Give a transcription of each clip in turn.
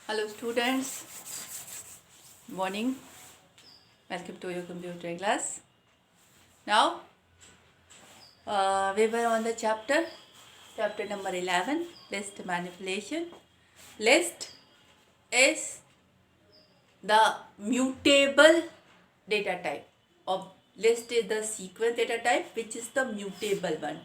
Hello students, morning. Welcome to your computer class. Now we were on the chapter number 11, list manipulation. List is the mutable data type, or list is the sequence data type which is the mutable one.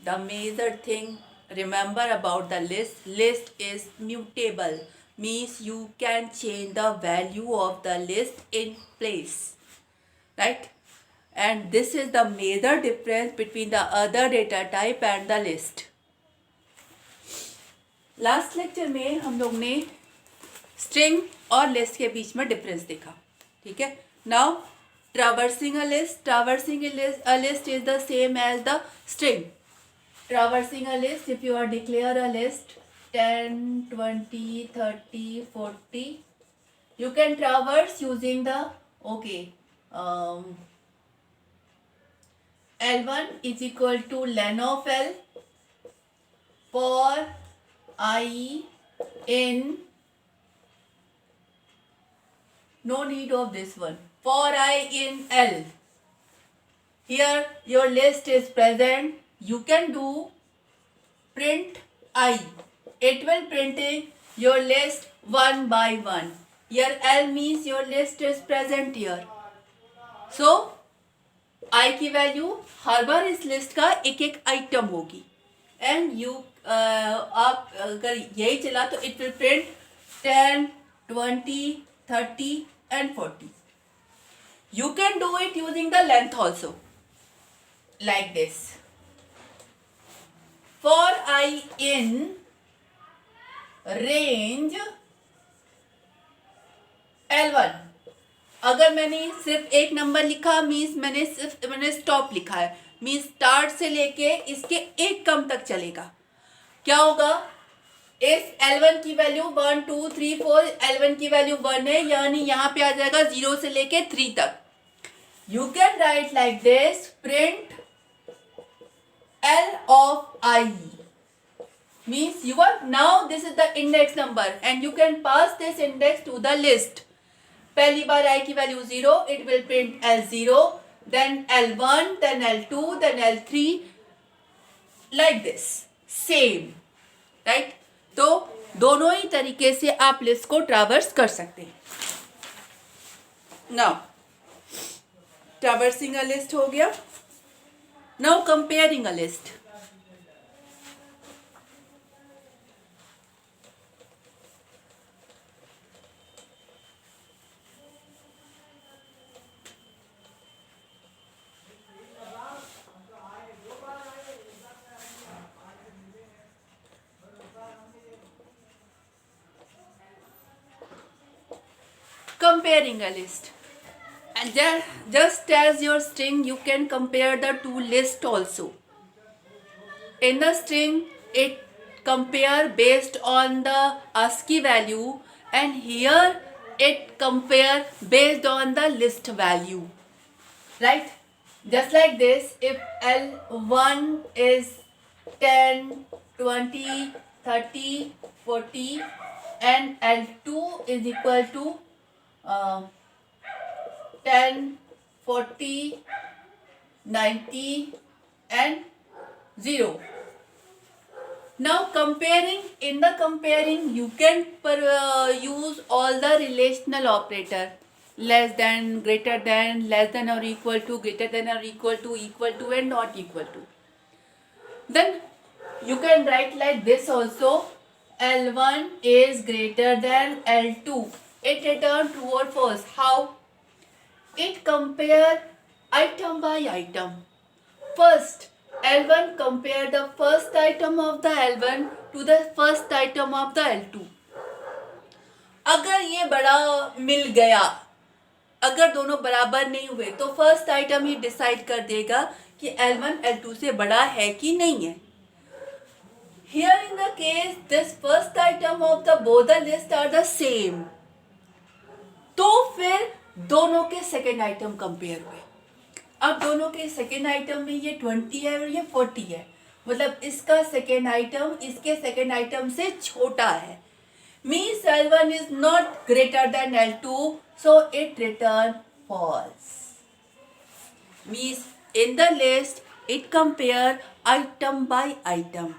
The major thing remember about the list is mutable, means you can change the value of the list in place, right? And this is the major difference between the other data type and the list. Last lecture में हम लोग ने string और list के बीच में difference देखा, ठीक है. Now traversing a list is the same as the string. Traversing a list, if you are declare a list 10, 20, 30, 40, you can traverse using the L1 is equal to len of L for I in, no need of this one, for I in L. Here your list is present. You can do print I. It will printing your list one by one. Here L means your list is present here. So I की value हर बार इस list का एक एक item होगी. And you आप अगर यही चला तो it will print 10, 20, 30 and 40. You can do it using the length also, like this. For I in range L1, अगर मैंने सिर्फ एक नंबर लिखा मीन्स मैंने स्टॉप लिखा है, मीन्स स्टार्ट से लेके इसके एक कम तक चलेगा. क्या होगा, इस L1 की वैल्यू 1, 2, 3, 4, L1 की वैल्यू 1 है, यानी यहाँ पे आ जाएगा 0 से लेके 3 तक. You can write like this, print L of I means you are now this is the index number and you can pass this index to the list. पहली बार I की value 0, it will print L0, then L1, then L2, then L3, like this, same, right? तो दोनों ही तरीके से आप list को traverse कर सकते हैं. Now ट्रैवर्सिंग अ लिस्ट हो गया. Now comparing a list. Comparing a list. And just as your string, you can compare the two lists also. In the string, it compare based on the ASCII value, and here it compare based on the list value, right? Just like this, if L1 is 10, 20, 30, 40 and L2 is equal to 10, 40, 90 and 0. Now in the comparing you can use all the relational operator, less than, greater than, less than or equal to, greater than or equal to and not equal to. Then you can write like this also, L1 is greater than L2. It return true or false. How? It compare item by item. First, L1 compare the first item of the L1 to the first item of the L2. अगर ये बड़ा मिल गया, अगर दोनों बराबर नहीं हुए तो फर्स्ट आइटम ही डिसाइड कर देगा कि L1 L2 से बड़ा है कि नहीं है. Here in the case, this first item of the both the list are the same. तो फिर दोनों के सेकेंड आइटम कंपेयर हुए. अब दोनों के सेकेंड आइटम में ये 20 है और ये 40 है, मतलब इसका सेकेंड आइटम इसके सेकेंड आइटम से छोटा है, means L1 is not greater than L2, so it return false. Means in the list it compare item by item.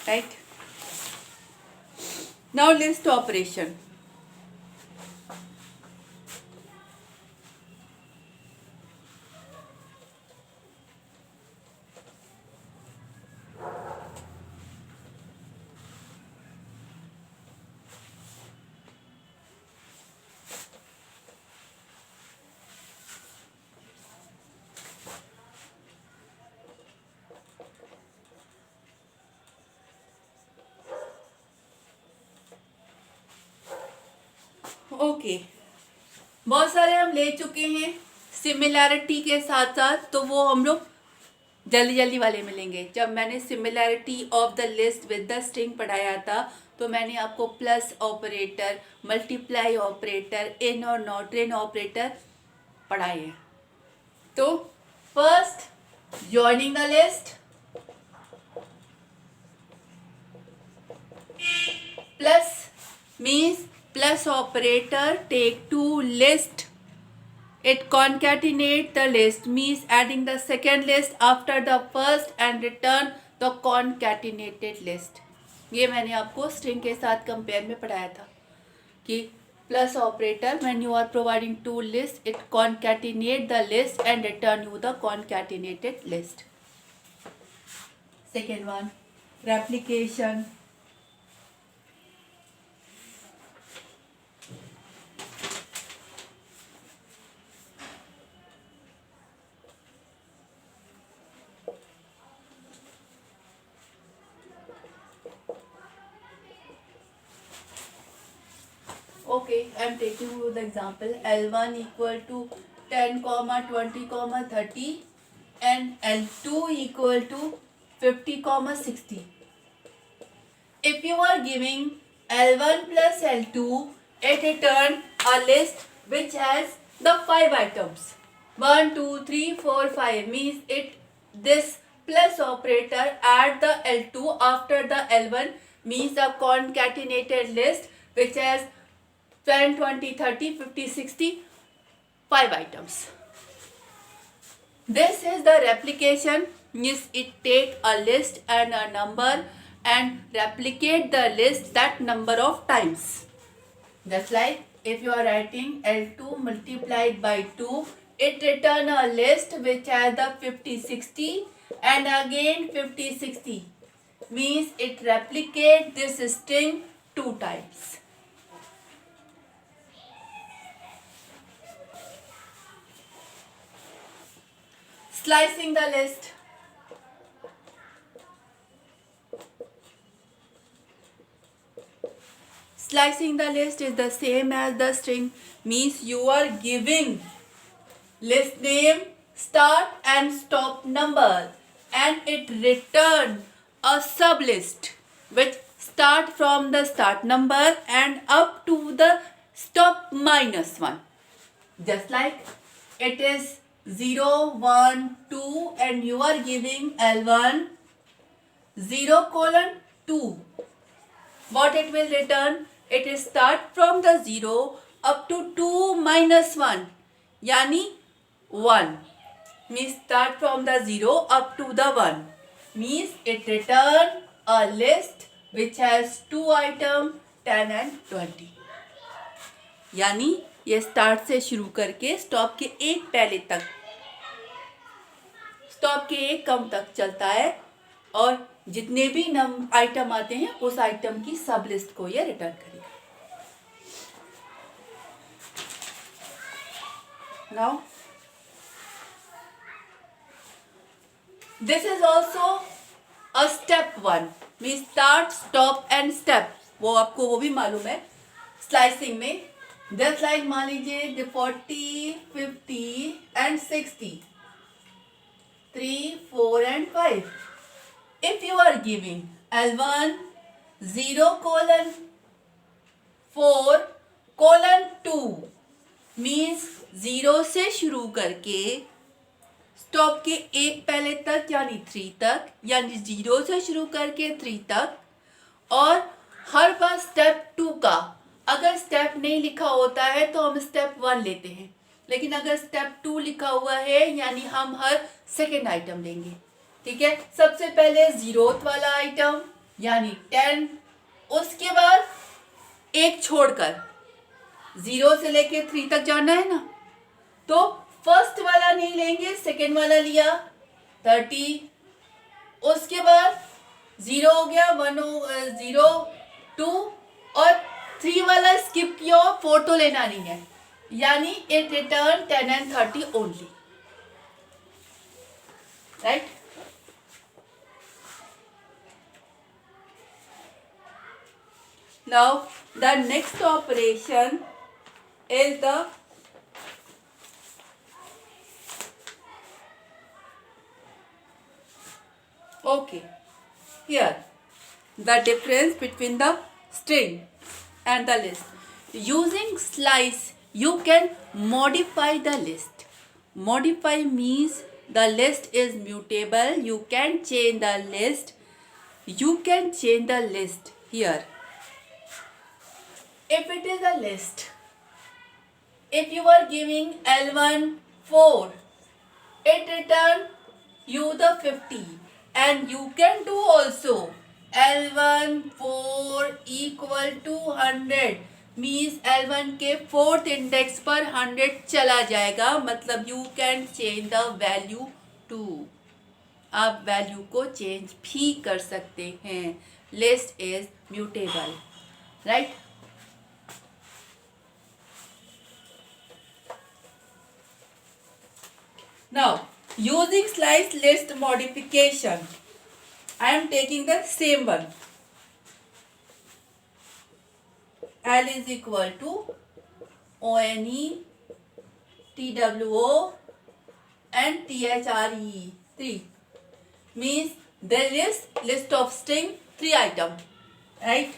Right? Now list operation. Okay, बहुत सारे हम ले चुके हैं सिमिलैरिटी के साथ साथ, तो वो हम लोग जल्दी जल्दी वाले मिलेंगे। जब मैंने similarity of the list with the string पढ़ाया था तो मैंने आपको प्लस ऑपरेटर, मल्टीप्लाई ऑपरेटर, इन और नॉट इन ऑपरेटर पढ़ाए हैं। तो first joining the list, plus means plus operator take to list, it concatenate the list means adding the second list after the first and return the concatenated list। ये मैंने आपको string के साथ compare में पढ़ाया था कि plus operator when you are providing two lists it concatenate the list and return you the concatenated list। second one replication, okay, I am taking you the example L1 equal to 10, 20, 30 and L2 equal to 50, 60. If you are giving L1 plus L2, it return a list which has the 5 items. 1, 2, 3, 4, 5 means it this plus operator add the L2 after the L1 means a concatenated list which has 10, 20, 30, 50, 60, 5 items. This is the replication, means it take a list and a number and replicate the list that number of times. Just like if you are writing L2 multiplied by 2, it return a list which has the 50, 60 and again 50, 60. Means it replicate this string 2 times. Slicing the list. Slicing the list is the same as the string, means you are giving list name, start and stop number and it return a sublist which start from the start number and up to the stop -1. Just like it is 0, 1, 2 and you are giving L1 0, 2. What it will return? It is start from the 0 up to 2 -1 yani 1 means start from the 0 up to the 1 means it return a list which has 2 item 10 and 20 यानी ये start से शुरू करके stop के एक पहले तक, stop के एक कम तक चलता है और जितने भी आइटम आते हैं उस आइटम की सब लिस्ट को ये रिटर्न करेगा। Now this is also a step 1 mean start stop and step, वो आपको वो भी मालूम है स्लाइसिंग में। जस्ट लाइक मान लीजिए 40, 50 and 60, 3, 4 and 5. If you are giving L1 0, 4, 2 means 0 से शुरू करके स्टॉप के एक पहले तक यानी 3 तक, यानी 0 से शुरू करके 3 तक, और हर बार स्टेप 2 का अगर स्टेप नहीं लिखा होता है तो हम स्टेप 1 लेते हैं, लेकिन अगर स्टेप 2 लिखा हुआ है यानी हम हर सेकेंड आइटम लेंगे। ठीक है, सबसे पहले 0th वाला आइटम यानी 10, उसके बाद एक छोड़कर 0 से लेके 3 तक जाना है ना, तो फर्स्ट वाला नहीं लेंगे, सेकेंड वाला लिया 30, उसके बाद 0 हो गया, 1 0 2 और 3 वाला स्किप किया, 4 तो लेना नहीं है, यानी it return 10 and 30 only, right. Now the next operation is the here the difference between the string and the list. Using slice you can modify the list. Modify means the list is mutable. You can change the list. You can change the list here. If it is a list, if you are giving L1 4, it return you the 50, and you can do also L1 4 equal to 100 means L1 के 4th index पर 100 चला जाएगा, मतलब you can change the value to, आप value को change भी कर सकते हैं. List is mutable, right. Now, using slice list modification, I am taking the same one. L is equal to ONE, TWO and THRE 3 means there is list of string 3 item, right?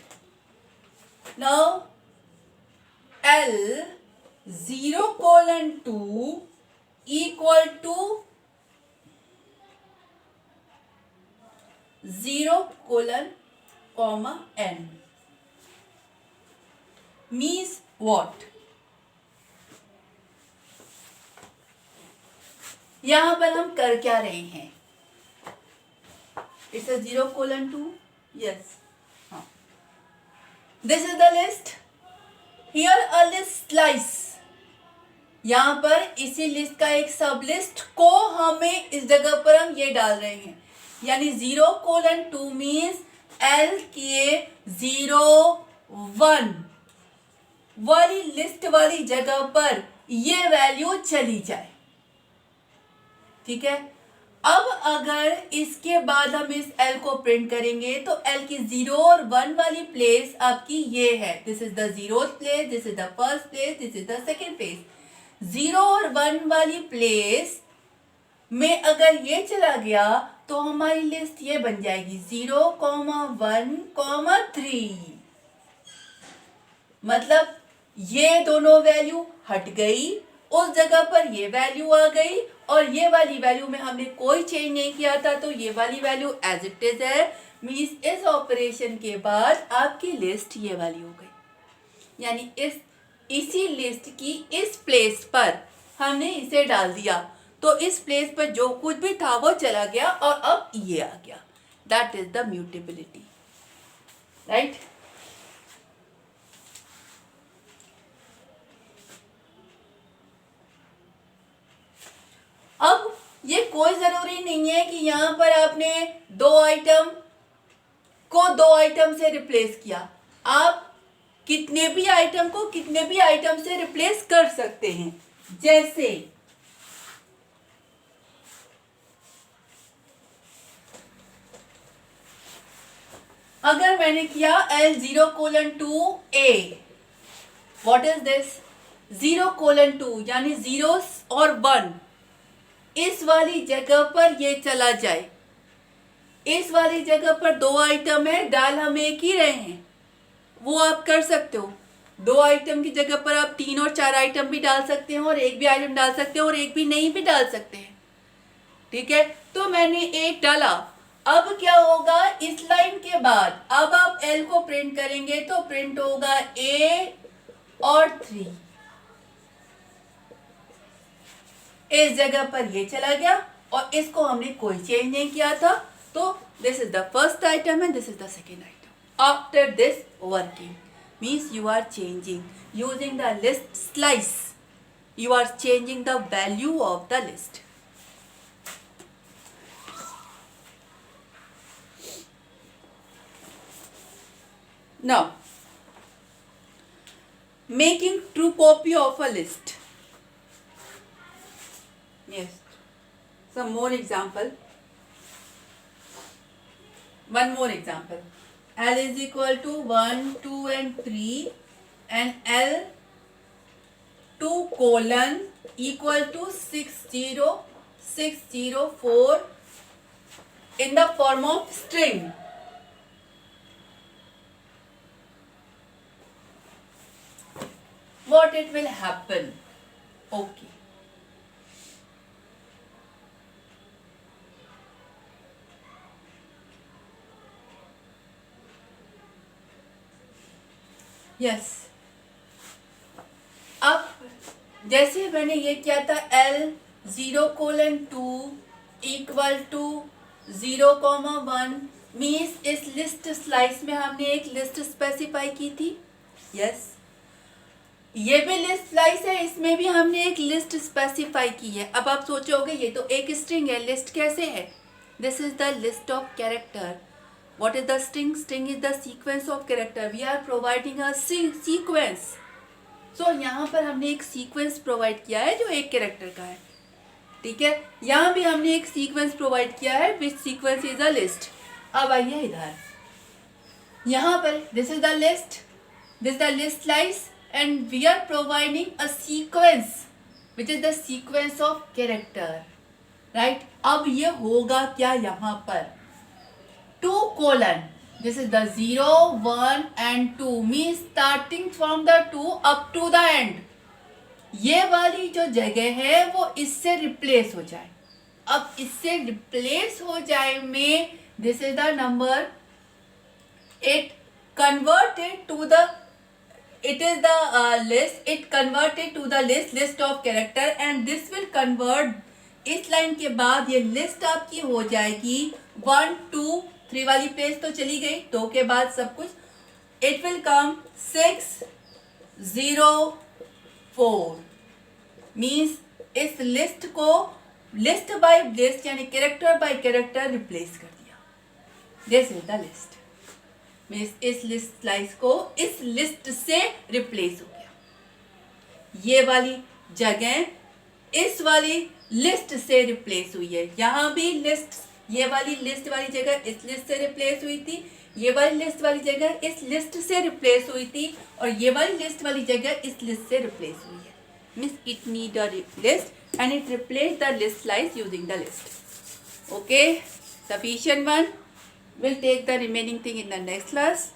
Now L 0:2 equal to 0:n means what? यहां पर हम कर क्या रहे हैं? It's a 0:2. Yes. This is the list. Here a list slice. यहाँ पर इसी लिस्ट का एक सब लिस्ट को हमें इस जगह पर हम ये डाल रहे हैं, यानी 0:2 मीन्स L के 0:1 वाली लिस्ट वाली जगह पर ये वैल्यू चली जाए. ठीक है. अब अगर इसके बाद हम इस L को प्रिंट करेंगे तो L की 0 और 1 वाली प्लेस आपकी ये है. This is the 0th place, this is the first place, this is the second place. 0 और 1 वाली प्लेस में अगर ये चला गया तो हमारी लिस्ट ये बन जाएगी 0,1,3. मतलब ये दोनों वैल्यू हट गई, उस जगह पर ये वैल्यू आ गई, और ये वाली वैल्यू में हमने कोई चेंज नहीं किया था तो ये वाली वैल्यू एज इट इज है. मीन्स इस ऑपरेशन के बाद आपकी लिस्ट ये वाली हो गई, यानी इसी लिस्ट की इस प्लेस पर हमने इसे डाल दिया तो इस प्लेस पर जो कुछ भी था वो चला गया और अब ये आ गया. That is the mutability, right. अब ये कोई जरूरी नहीं है कि यहां पर आपने 2 आइटम को 2 आइटम से रिप्लेस किया. आप कितने भी आइटम को कितने भी आइटम से रिप्लेस कर सकते हैं. जैसे अगर मैंने किया L 0:2 A, what is this? 0:2 यानी 0 और 1 इस वाली जगह पर ये चला जाए. इस वाली जगह पर 2 आइटम है, डाल हम एक ही रहे हैं, वो आप कर सकते हो. 2 आइटम की जगह पर आप 3 और 4 आइटम भी डाल सकते हैं और एक भी आइटम डाल सकते हैं और एक भी नहीं भी डाल सकते हैं। ठीक है, तो मैंने 1 डाला। अब क्या होगा, इस लाइन के बाद अब आप L को प्रिंट करेंगे तो प्रिंट होगा A और 3। इस जगह पर ये चला गया और इसको हमने कोई चेंज नहीं किया था, तो this is the first item and this is the second item. After this working means you are changing using the list slice, you are changing the value of the list. Now, making true copy of a list. Yes, some more example. One more example. L is equal to 1, 2 and 3 and L 2 colon equal to 60604 in the form of string. What it will happen? Okay. Yes. अब जैसे मैंने ये किया था L 0:2 equal to 0,1 means इस list slice में हमने एक लिस्ट स्पेसिफाई की थी। यस, ये भी लिस्ट स्लाइस है, इसमें भी हमने एक लिस्ट स्पेसिफाई की है। अब आप सोचोगे ये तो एक स्ट्रिंग है, लिस्ट कैसे है? This is the list of character. What is the string? String is the sequence of character. We are providing a sequence. So यहाँ पर हमने एक सीक्वेंस प्रोवाइड किया है जो एक कैरेक्टर का है। ठीक है, यहाँ भी हमने एक सीक्वेंस प्रोवाइड किया है विच सीक्वेंस इज अ लिस्ट। अब आइए इधर, यहाँ पर this is the list, this the list slice and we are providing a sequence which is the sequence of character, right? अब ये होगा क्या यहाँ पर? 2 colon, this is the 0, 1 and 2 means starting from the 2 up to the end. ये वाली जो जगह है वो इससे रिप्लेस हो जाए। अब इससे रिप्लेस हो जाए में this is the number, it converted to the it is the list, it converted to the list of character and this will convert, इस लाइन के बाद ये लिस्ट आपकी हो जाएगी 1, 2, 3 वाली प्लेस तो चली गई, 2 के बाद सब कुछ, it will come 6, 0, 4 मीन्स इस लिस्ट को लिस्ट बाय लिस्ट यानी कैरेक्टर बाय कैरेक्टर रिप्लेस कर दिया। This is the list means इस लिस्ट स्लाइस को इस लिस्ट से रिप्लेस हो गया। ये वाली जगह इस वाली लिस्ट से रिप्लेस हुई है। यहाँ भी लिस्ट, ये वाली लिस्ट वाली जगह इस लिस्ट से रिप्लेस हुई थी, ये वाली लिस्ट वाली जगह इस लिस्ट से रिप्लेस हुई थी और ये वाली लिस्ट वाली जगह इस लिस्ट से रिप्लेस हुई है। Means it need a list and it replace the list slice using the list. Okay, sufficient one. We'll take the remaining thing in the next class.